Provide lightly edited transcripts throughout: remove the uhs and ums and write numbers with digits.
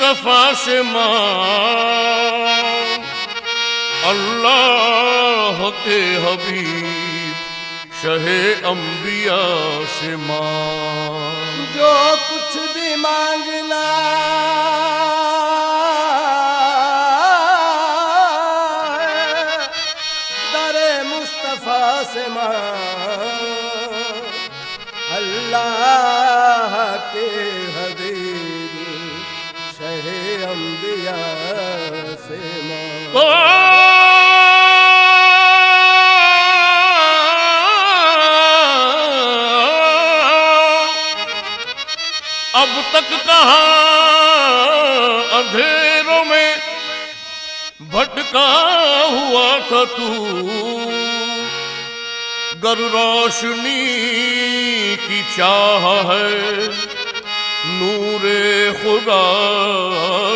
मुस्तफा से मांग, अल्लाह के हबीब शहे अंबिया से मांग। जो कुछ भी मांगना दरे मुस्तफा से मांग, अल्लाह के हबीब शहे अंबिया से मांग। अब तक कहाँ अंधेरों में भटका हुआ था तू, गर रोशनी की चाह है नूरे खुदा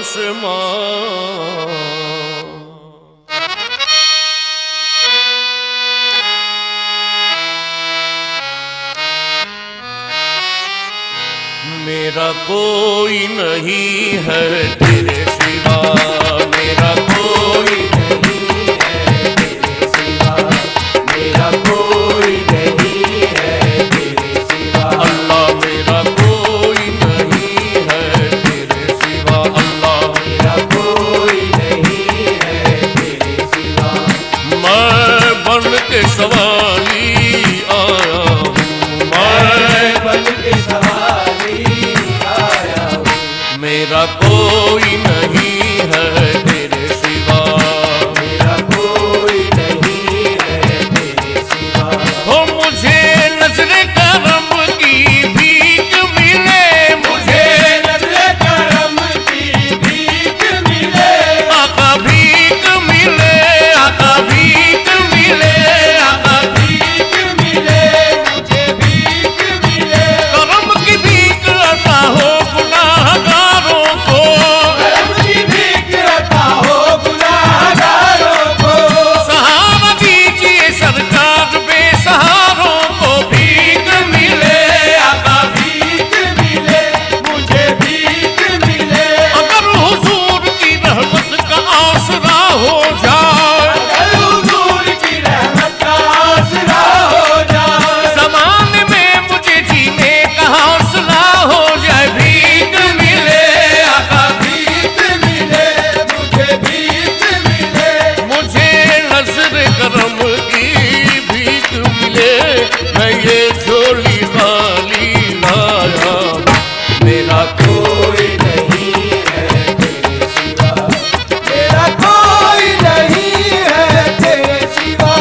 से मांग। मेरा कोई नहीं है तेरे सिवा, मेरा कोई नहीं है तेरे सिवा, मेरा कोई नहीं है तेरे सिवा। अल्लाह मेरा कोई नहीं है तेरे सिवा, अल्लाह मेरा कोई नहीं है तेरे सिवा। मैं बन के सवाली आया हूँ, मैं बन के सवाली आया हूँ। मेरा कोई नहीं है तेरे सिवा, मेरा कोई नहीं है तेरे सिवा। हो मुझे नजरे करम की भीख मिले, मुझे नजरे करम की भीख मिले। आका भीख मिले, आका भीख मिले, आका भीख मिले, मुझे भीख मिले। करम की भीख अता हो गुनाहगारों को, करम की भीख अता हो गुनाहगारों को। सहारा दीजिए सरकार बेसहारों को, भीख मिले, आका भीख मिले, मुझे भीख मिले। अगर हुजूर की रहमत का आसरा हो जाए, अगर हुजूर की रहमत का आसरा हो जाए, ज़माने में मुझे जीने का हौसला हो जाए। भीख मिले, आका भीख मिले, मुझे भीख मिले, मुझे नज़र करम की भीख मिले। मैं ये झोली खाली लाया, मेरा कोई नहीं है तेरे सिवा, मेरा कोई नहीं है तेरे सिवा,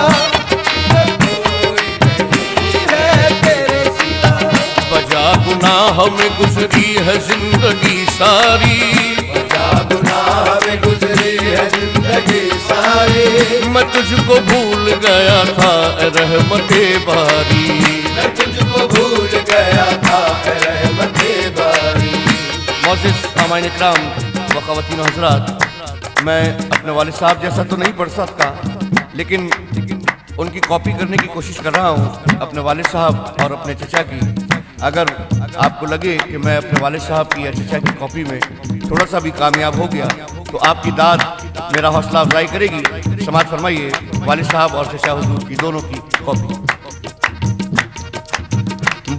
मेरा कोई नहीं है तेरे सिवा। बजा गुनाह में गुजरी है जिंदगी सारी, बजा गुनाह में गुजरी है जिंदगी सारी। मैं तुझको भूल गया था ए रहमते बारी, मैं तुझको भूल गया था ए रहमते बारी। मोअज़्ज़िज़ सामाईन इकराम व ख़वातीन व हज़रात, मैं अपने वालिद साहब जैसा तो नहीं पढ़ सकता, लेकिन उनकी कॉपी करने की कोशिश कर रहा हूँ अपने वालिद साहब और अपने चचा की। अगर आपको लगे कि मैं अपने वालिद साहब की या चचा की कॉपी में थोड़ा सा भी कामयाब हो गया तो आपकी दाद मेरा हौसला अफजाई करेगी। समाअत फरमाइए वालिद साहब और चचा हुजूर की दोनों की कॉपी।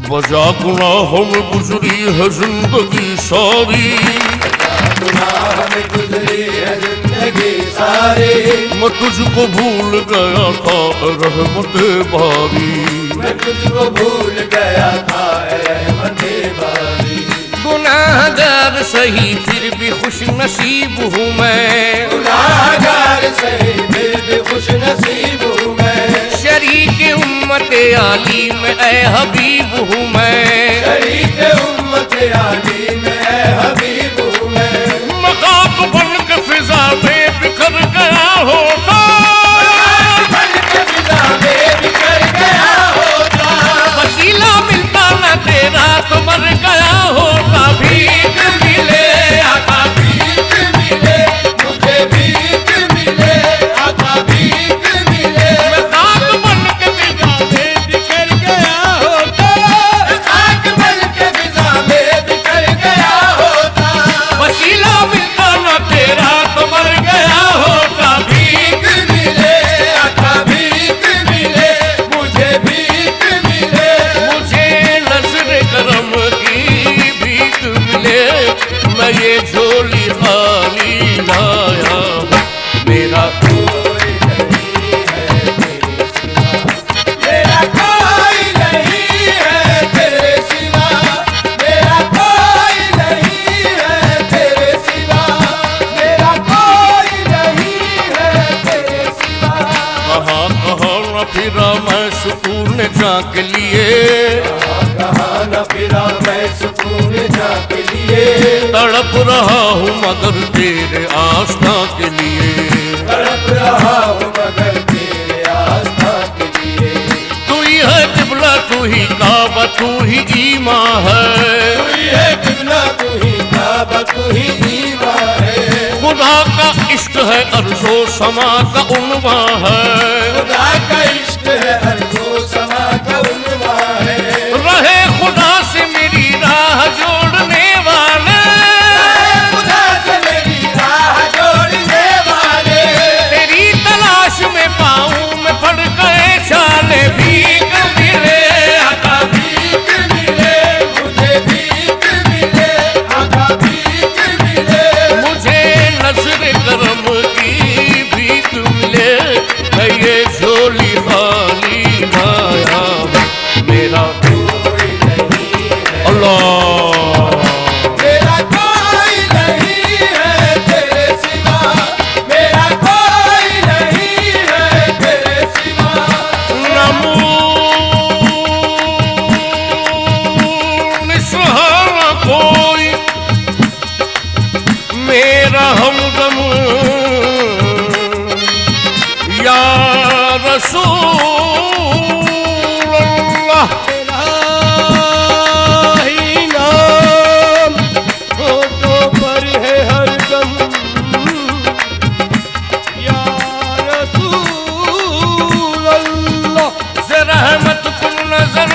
बजा गुनाहों में गुजरी है जिंदगी सारी, गुनाह में गुजरी है जिंदगी सारी। मैं तुझको भूल गया था रहमते बारी, मैं तुझको भूल गया था रहमते बारी। गुनाहगार सही फिर भी खुश नसीब हूँ मैं, गुनाहगार सही फिर भी खुश नसीब हूँ मैं। शरीक उम्मत आली में ए हबीब हूँ मैं, शरीक उम्मत आली में ए हबीब हूँ मैं। मखाक बन के फिजा में बिखर गया होता, बन के फिजा में बिखर गया होता। वसीला मिलता न तेरा तो मर गया होता। भीख मिले, आका भीख मिले, मुझे भीख मिले, आका भीख मिले। मैं खाक बन के फिजा में बिखर गया होता, खाक बन के फिजा में बिखर गया होता। जा के लिए, कहाँ न फिरा मैं सुकून जा के लिए, तड़प रहा हूँ मगर तेरे आस्था के लिए, तड़प रहा हूँ मगर तेरे आस्था के लिए। तू ही है किबला, तू ही काबा, तू ही ईमां है, तू ही है किबला, तू ही काबा, तू ही ईमां है। खुदा का इश्क है अर्ज़ो समा का उन्वा है, खुदा का इश्क है अर्ज़ो समा का उन्वा है। रहे खुदा से मेरी राह जोड़ने वाले, खुदा से मेरी राह जोड़ने वाले, तेरी तलाश में पाऊं मैं पड़ गए छाले, भीख मिले आका, भीख मिले मुझे, भीख मिले आका, भीख मिले मुझे नज़र करम की भीख मिले, मैं ये झोली खाली लाया, मेरा कोई नहीं है, अल्लाह मेरा कोई नहीं है तेरे सिवा, मेरा कोई नहीं है तेरे सिवा। नमून सहारा कोई मेरा हमदम या रसूल अल्लाह, ही नाम होठों पर है हरदम, या रसूल अल्लाह। से रहमत कुल नजर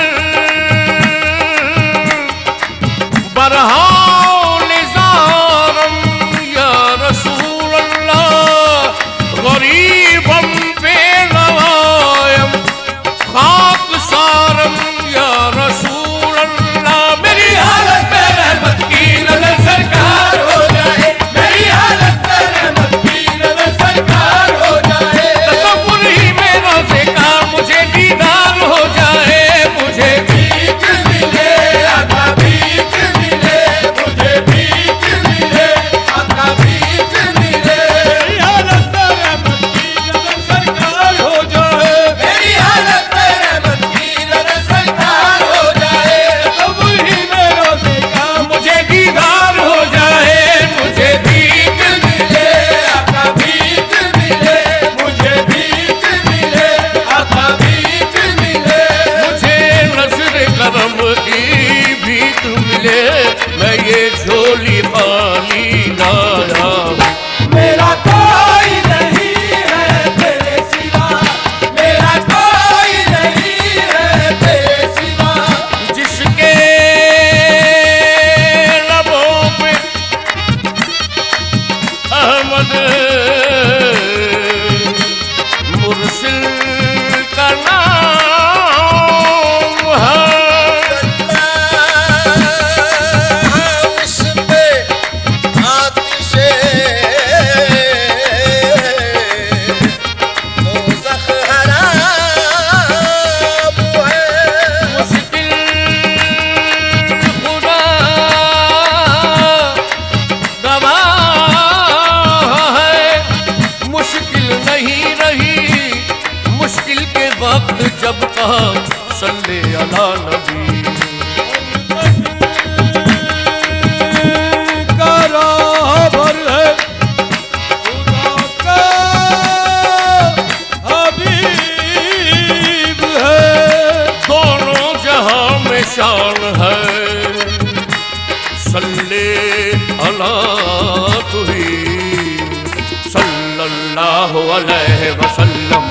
बरहाओ निज़ारम या रसूल अल्लाह, गरीबम बेनवायम खाक सारम या रसूल अल्लाह। मेरी हालत पे रहमत की नजर सरकार हो जाए, मेरी हालत में रहमत की नज़र सरकार हो जाए, तसव्वुर ही में रोज़े का मुझे दीदार हो जाए, मुझे भीख मिले आका, भीख मिले मुझे, भीख मिले आका, भीख मिले। मेरी हालत में रहमत की नज़र सरकार हो जाए, मेरी हालत में रहमत की नज़र सरकार हो जाए, तब ही में रोज़े का मुझे दीदार हो जाए, मुझे भीख मिले आका, भीख मिले मुझे, भीख मिले आका, भीख मिले। मुझे नज़र करम की भीख मिले, मैं ये झोली खाली लाया, मेरा कोई नहीं है तेरे सिवा, मेरा कोई नहीं है तेरे सिवा। जिसके लबों पे अहमद मुरसिल का नाम है, उस पे आतिशे दोज़ख हराम है। मुश्किल खुदा गवाह है, मुश्किल नहीं रही मुश्किल के वक्त जब कहा सल्ले अला नबी, का राहबर है खुदा का हबीब है, दोनों जहां में शान है, सल्ले अला तुही सल्लल्लाहु अलैहि वसल्लम।